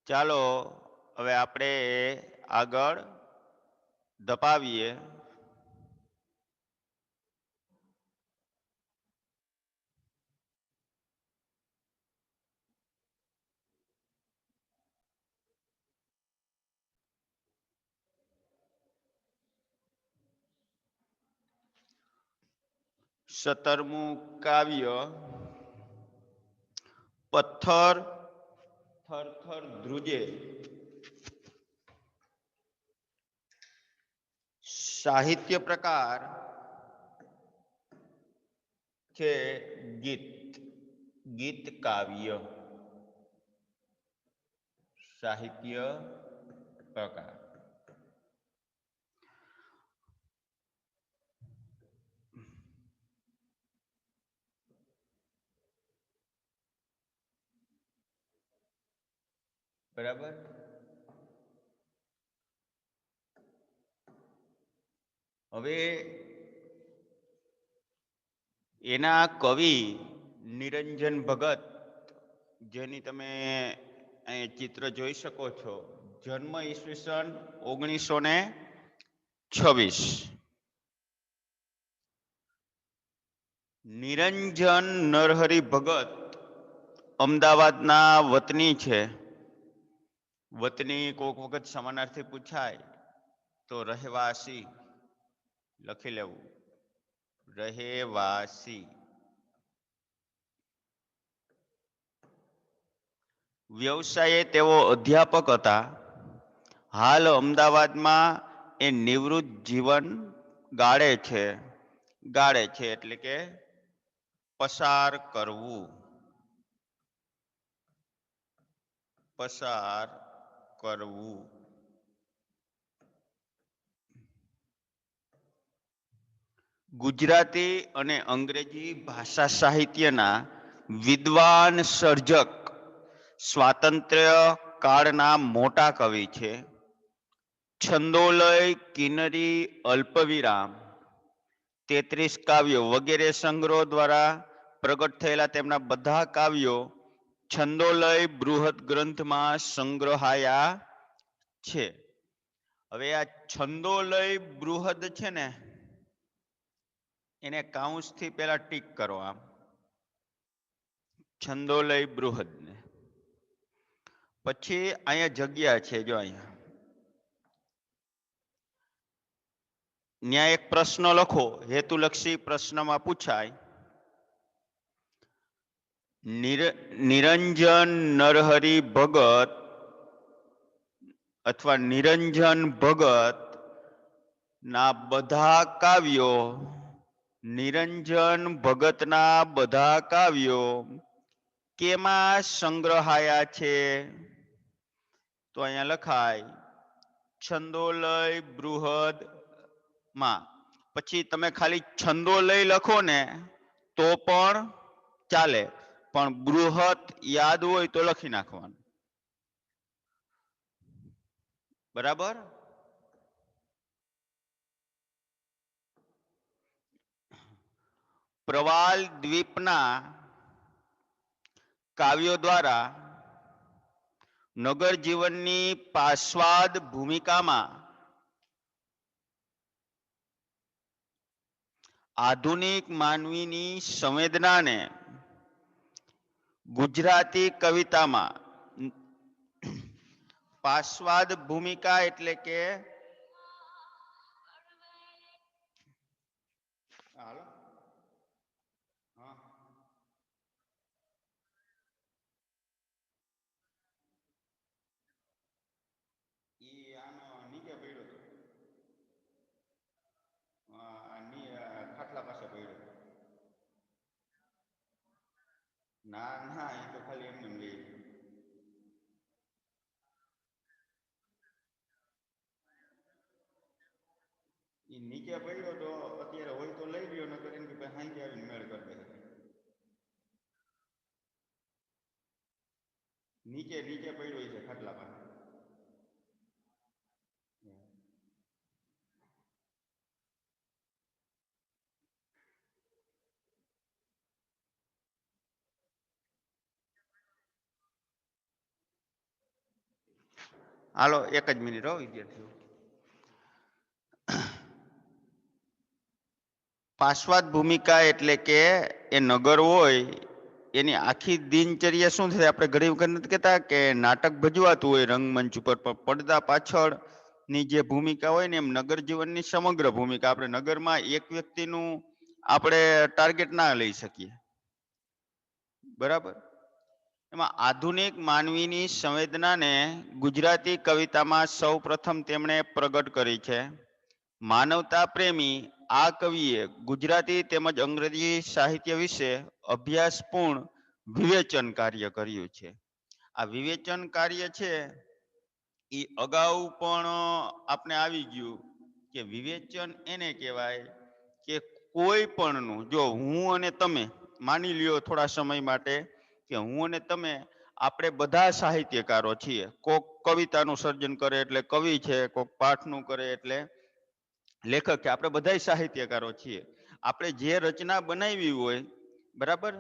ચાલો હવે આપણે આગળ ધપાવીએ. સતરમું કાવ્ય પથ્થર થરથર ધ્રુજે. સાહિત્ય પ્રકાર છે ગીત. ગીત કાવ્ય સાહિત્ય પ્રકાર. બરાબર. હવે એના કવિ નિરંજન ભગત, જેની તમે અહીં ચિત્ર જોઈ શકો છો. જન્મ ઈસવીસન 1926. નિરંજન નરહરિ ભગત અમદાવાદના વતની છે. વતની કોઈક વખત સમાનાર્થી પૂછાય તો રહેવાસી લખી લેવું. રહેવાસી. વ્યવસાયે તેઓ અધ્યાપક હતા. હાલ અમદાવાદમાં એ નિવૃત્ત જીવન ગાળે છે એટલે કે પસાર કરવું. પસાર કરવું. ગુજરાતી અને અંગ્રેજી ભાષા સાહિત્યના વિદ્વાન સર્જક, સ્વાતંત્ર્ય કાળના મોટા કવિ છે. છંદોલય, કિન્નરી, અલ્પવિરામ, 33 કાવ્યો વગેરે સંગ્રહો દ્વારા પ્રગટ થયેલા તેમના બધા કાવ્યો છંદોલય બૃહદ ગ્રંથમાં સંગ્રહાયા છે. હવે આ છંદોલય બૃહદ છે ને, એને કાઉન્સથી પહેલા ટીક કરો. આમ છંદોલય બૃહદ ને પછી અહીંયા જગ્યા છે, જો અહીંયા ન્યા એક પ્રશ્ન લખો. હેતુલક્ષી પ્રશ્નમાં પૂછાય, નિરંજન નરહરિ ભગત અથવા નિરંજન ભગત ના બધા કાવ્યો, નિરંજન ભગતના બધા કાવ્યો કેમાં સંગ્રહાયા છે? તો અહીંયા લખાય છંદોલય બૃહદ માં. પછી તમે ખાલી છંદોલય લખો ને તો પણ ચાલે, પણ બૃહદ યાદ હોય તો લખી નાખવાનું. બરાબર. પ્રવાલ દ્વીપના કાવ્યો દ્વારા નગર જીવનની પાસ્વાદ ભૂમિકામાં આધુનિક માનવીની સંવેદનાને ગુજરાતી કવિતામાં પાસ્વાદ ભૂમિકા એટલે કે ખાટલા પાસે પડ્યો. ના ના, એ તો ખાલી એમને લઈ. એ નીચે પડ્યો તો અત્યારે હોય તો લઈ લ્યો, નકર એમ કે હાંજે આવીને મેળ કરી દે. નીચે પડ્યો છે ખાટલા પાસે. હાલો એક જ મિનિટ હો વિદ્યાર્થીઓ. પાશ્વાત ભૂમિકા એટલે કે એ નગર હોય એની આખી દિનચર્યા શું થાય? આપણે ઘણી વખત નથી કહેતા કે નાટક ભજવાતું હોય રંગમંચ ઉપર, પણ પડદા પાછળની જે ભૂમિકા હોય ને એમ નગર જીવનની સમગ્ર ભૂમિકા. આપણે નગરમાં એક વ્યક્તિનું આપણે ટાર્ગેટ ના લઈ શકીએ, બરાબર? એમાં આધુનિક માનવીની સંવેદનાને ગુજરાતી કવિતામાં સૌ પ્રથમ તેમણે પ્રગટ કરી છે. માનવતા પ્રેમી આ કવિએ ગુજરાતી તેમજ અંગ્રેજી સાહિત્ય વિશે અભ્યાસપૂર્ણ વિવેચન કાર્ય કર્યું છે. આ વિવેચન કાર્ય છે એ અગાઉ પણ આપણે આવી ગયું કે વિવેચન એને કહેવાય કે કોઈ પણનું, જો હું અને તમે માની લ્યો થોડા સમય માટે કે હું અને તમે આપણે બધા સાહિત્યકારો છીએ. કોક કવિતાનું સર્જન કરે એટલે કવિ છે, કોક પાઠનું કરે એટલે લેખક છે. આપણે બધા સાહિત્યકારો છીએ. આપણે જે રચના બનાવી હોય, બરાબર,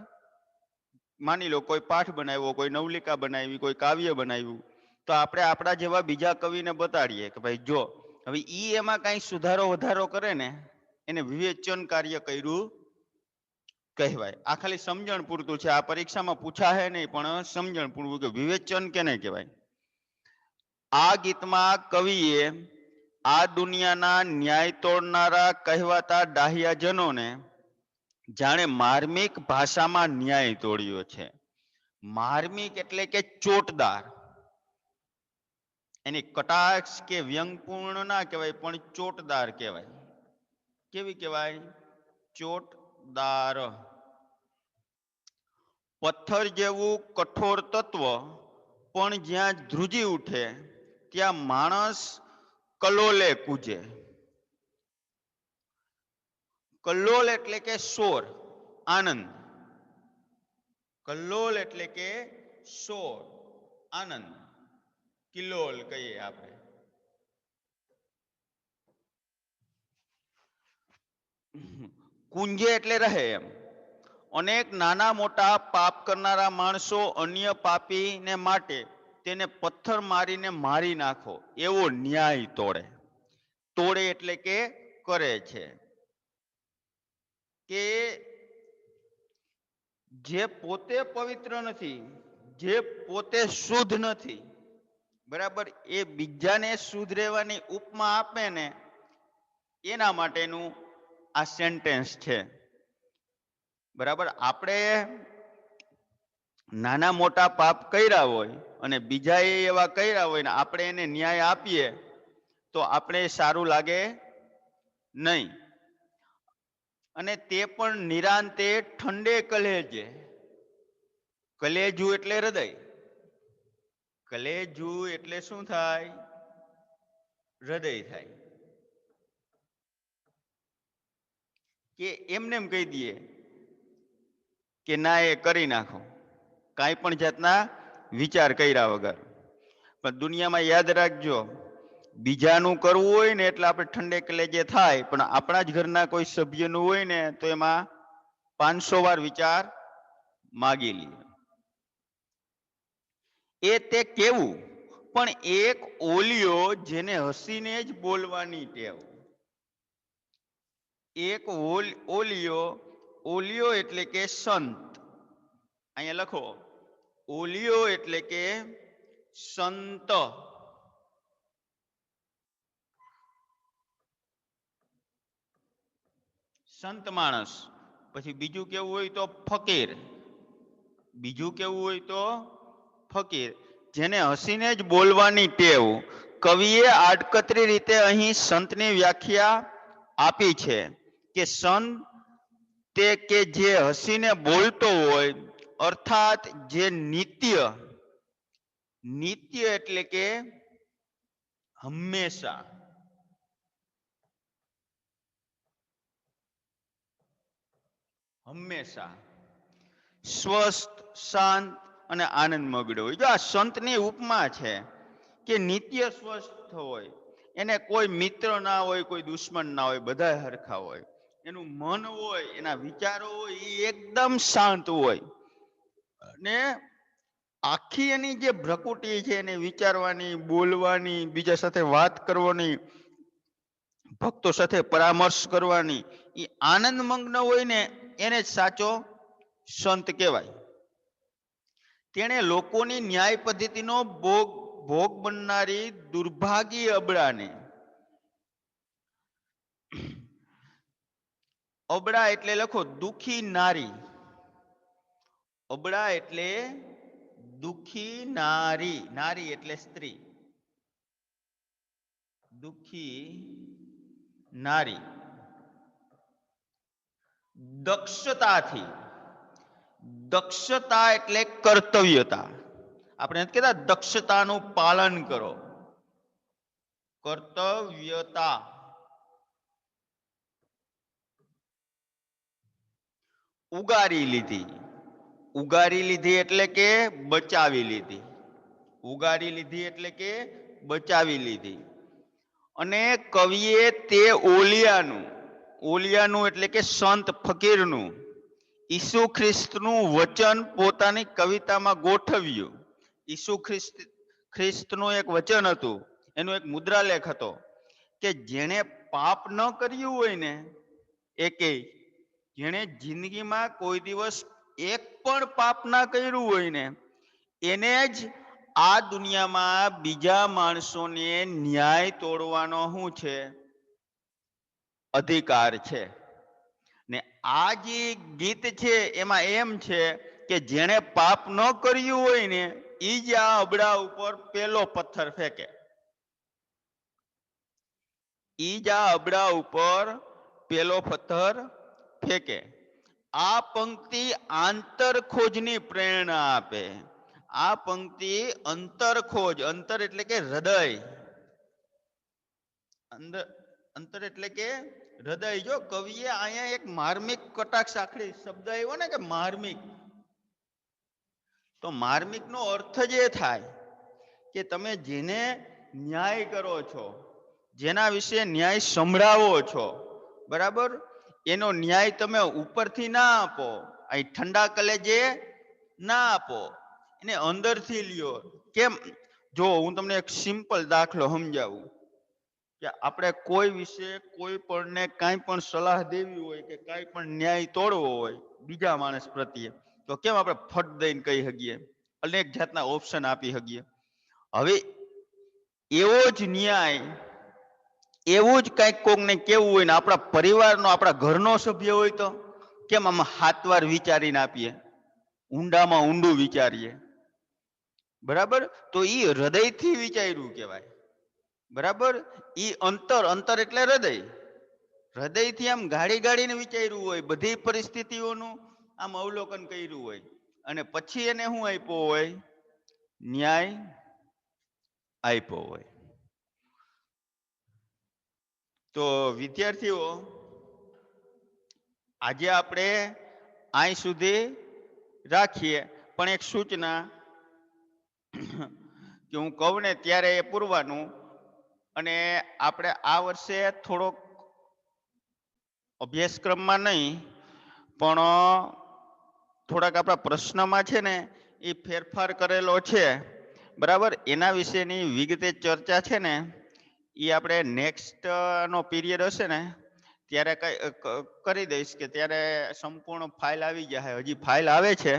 માની લો કોઈ પાઠ બનાવ્યો, કોઈ નવલિકા બનાવી, કોઈ કાવ્ય બનાવ્યું, તો આપણે આપણા જેવા બીજા કવિને બતાડીએ કે ભાઈ જો હવે ઈ એમાં કઈ સુધારો વધારો કરે ને એને વિવેચન કાર્ય કર્યું કહેવાય. આ ખાલી સમજણ પૂરતું છે, આ પરીક્ષામાં પૂછાશે નહીં, પણ સમજણ પૂરતું કે વિવેચન કેને કહેવાય. આ ગીતમાં કવિએ આ દુનિયાના ન્યાય તોડનારા કહેવાતા ડાહ્યાજનોને જાણે માર્મિક ભાષામાં ન્યાય તોડ્યો છે. માર્મિક એટલે કે ચોટદાર. એની કટાક્ષ કે વ્યંગપૂર્ણ ના કહેવાય, પણ ચોટદાર કહેવાય. કેવી કહેવાય? ચોટદાર. પથ્થર જેવું કઠોર તત્વ પણ જ્યાં ધ્રુજી ઉઠે ત્યાં માણસ કલોલે કૂજે. કલ્લોલ એટલે કે શોર, આનંદ. કલ્લોલ એટલે કે શોર, આનંદ. કિલ્લોલ કહીએ આપણે. કુંજે એટલે રહે એમ. અનેક નાના મોટા પાપ કરનારા માણસો અન્ય પાપીને માટે તેને પથ્થર મારીને મારી નાખો એવો ન્યાય તોડે. તોડે એટલે કે કરે છે. કે જે પોતે પવિત્ર નથી, જે પોતે શુદ્ધ નથી, બરાબર, એ બીજાને શુદ્ધ રહેવાની ઉપમા આપે ને એના માટેનું આ સેન્ટેન્સ છે. બરાબર. આપણે નાના મોટા પાપ કર્યા હોય અને બીજા એવા કર્યા હોય ને આપણે એને ન્યાય આપીએ તો આપણે સારું લાગે નહીં. અને તે પણ નિરાંતે ઠંડે કલેજે. કલેજું એટલે હૃદય. કલેજું એટલે શું થાય? હૃદય થાય. કે એમને એમ કહી દઈએ કે ના એ કરી નાખો, કાંઈ પણ જાતના વિચાર કર્યા વગર. પણ દુનિયામાં યાદ રાખજો, બીજાનું કરવું હોય ને એટલે આપણે ઠંડે કલેજે થાય, પણ આપણા જ ઘરના કોઈ સભ્યનું હોય ને તો એમાં 500 વાર વિચાર માગી લઈએ. એ તે કેવું, પણ એક ઓલિયો જેને હસીને જ બોલવાની ટેવ. એક ઓલિયો, ઓલિયો એટલે કે સંત. અહીંયા લખો, ઓલિયો એટલે કે સંત. સંત માણસ. પછી બીજું કેવું હોય તો ફકીર. બીજું કેવું હોય તો ફકીર. જેને હસીને જ બોલવાની ટેવ. કવિએ આડકતરી રીતે અહીં સંતની વ્યાખ્યા આપી છે કે સંત તે કે જે હસીને બોલતો હોય, અર્થાત જે નિત્ય, નિત્ય એટલે કે હંમેશા, હંમેશા સ્વસ્થ, શાંત અને આનંદ મગડો હોય. જો આ સંતની ઉપમા છે કે નિત્ય સ્વસ્થ હોય, એને કોઈ મિત્ર ના હોય, કોઈ દુશ્મન ના હોય, બધા હરખા હોય. એનું મન હોય, એના વિચારો હોય એ એકદમ શાંત હોય. અને આખી એની જે ભ્રકુટી છે એને વિચારવાની, બોલવાની, બીજા સાથે વાત કરવાની, ભક્તો સાથે પરામર્શ કરવાની, એ આનંદ મગ્ન હોય ને એને જ સાચો સંત કહેવાય. તેણે લોકોની ન્યાય પદ્ધતિનો ભોગ બનનારી દુર્ભાગી અબળાને, અબળા એટલે લખો દુખી નારી, અબળા એટલે દુખી નારી, નારી એટલે સ્ત્રી, દુખી નારી દક્ષતાથી, દક્ષતા એટલે કર્તવ્યતા, આપણે નથી કહેતા દક્ષતાનું પાલન કરો, કર્તવ્યતા, ઉગારી લીધી, ઉગારી લીધી એટલે કે બચાવી લીધી, ઉગારી લીધી એટલે કે બચાવી લીધી. અને કવિએ તે ઓલિયાનું, ઓલિયાનું એટલે કે સંત ફકીરનું ઈસુ ખ્રિસ્તનું વચન પોતાની કવિતામાં ગોઠવ્યું. ઈસુ ખ્રિસ્તનું એક વચન હતું, એનો એક મુદ્રાલેખ હતો કે જેણે પાપ ન કર્યું હોય ને, એકેય જેણે જિંદગીમાં કોઈ દિવસ એક પણ પાપ ના કર્યું હોય ને, એને જ આ દુનિયામાં બીજા માણસોને ન્યાય તોડવાનો શું છે? અધિકાર છે. ને આ જે ગીત છે એમાં એમ છે કે જેણે પાપ ન કર્યું હોય ને એ જ આ અબળા ઉપર પેલો પથ્થર ફેંકે, એ જ આ અબળા ઉપર પેલો પથ્થર ફેંકે. આ પંક્તિ આંતરખોજની પ્રેરણા આપે. આ પંક્તિ અંતરખોજ, અંતર એટલે કે હૃદય, અંતર એટલે કે હૃદય. જો કવિએ અહીંયા એક માર્મિક કટાક્ષ આખરી શબ્દ આવ્યો ને કે માર્મિક, તો માર્મિક નો અર્થ જ એ થાય કે તમે જેને ન્યાય કરો છો, જેના વિશે ન્યાય સંભળાવો છો, બરાબર, એનો ન્યાય તમે ઉપરથી ના આપો, અહીં ઠંડા કલેજે ના આપો, એને અંદરથી લ્યો. કેમ? જો હું તમને એક સિમ્પલ દાખલો સમજાવું કે આપણે કોઈ વિશે કોઈ પણને કાંઈ પણ સલાહ દેવી હોય કે કાંઈ પણ ન્યાય તોડવો હોય બીજા માણસ પ્રત્યે, તો કેમ આપણે ફટ દઈને કહી શકીએ, અનેક જાતના ઓપ્શન આપી શકીએ. હવે એવો જ ન્યાય, એવું જ કંઈક કોકને કેવું હોય ને આપણા પરિવારનો, આપણા ઘરનો સભ્ય હોય તો કેમ આમાં 7 વાર વિચારીને આપીએ, ઊંડામાં ઊંડું વિચારીએ, બરાબર? તો એ હૃદયથી વિચાર્યું કહેવાય, બરાબર? ઈ અંતર, અંતર એટલે હૃદય, હૃદયથી આમ ગાડી ગાડીને વિચાર્યું હોય, બધી પરિસ્થિતિઓનું આમ અવલોકન કર્યું હોય, અને પછી એને શું આપ્યો હોય? ન્યાય આપ્યો હોય. તો વિદ્યાર્થીઓ, આજે આપણે અહીં સુધી રાખીએ, પણ એક સૂચના કે હું કહું ને ત્યારે એ પૂરવાનું, અને આપણે આ વર્ષે થોડોક અભ્યાસક્રમમાં નહીં પણ થોડાક આપણા પ્રશ્નમાં છે ને એ ફેરફાર કરેલો છે, બરાબર? એના વિશેની વિગતે ચર્ચા છે ને એ આપણે નેક્સ્ટ નો પીરિયડ હશે ને ત્યારે કરી દઈશ, કે ત્યારે સંપૂર્ણ ફાઇલ આવી જશે. હજી ફાઇલ આવે છે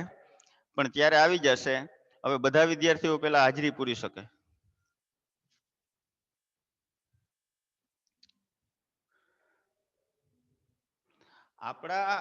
પણ ત્યારે આવી જશે. હવે બધા વિદ્યાર્થીઓ પહેલા હાજરી પૂરી શકે. આપણા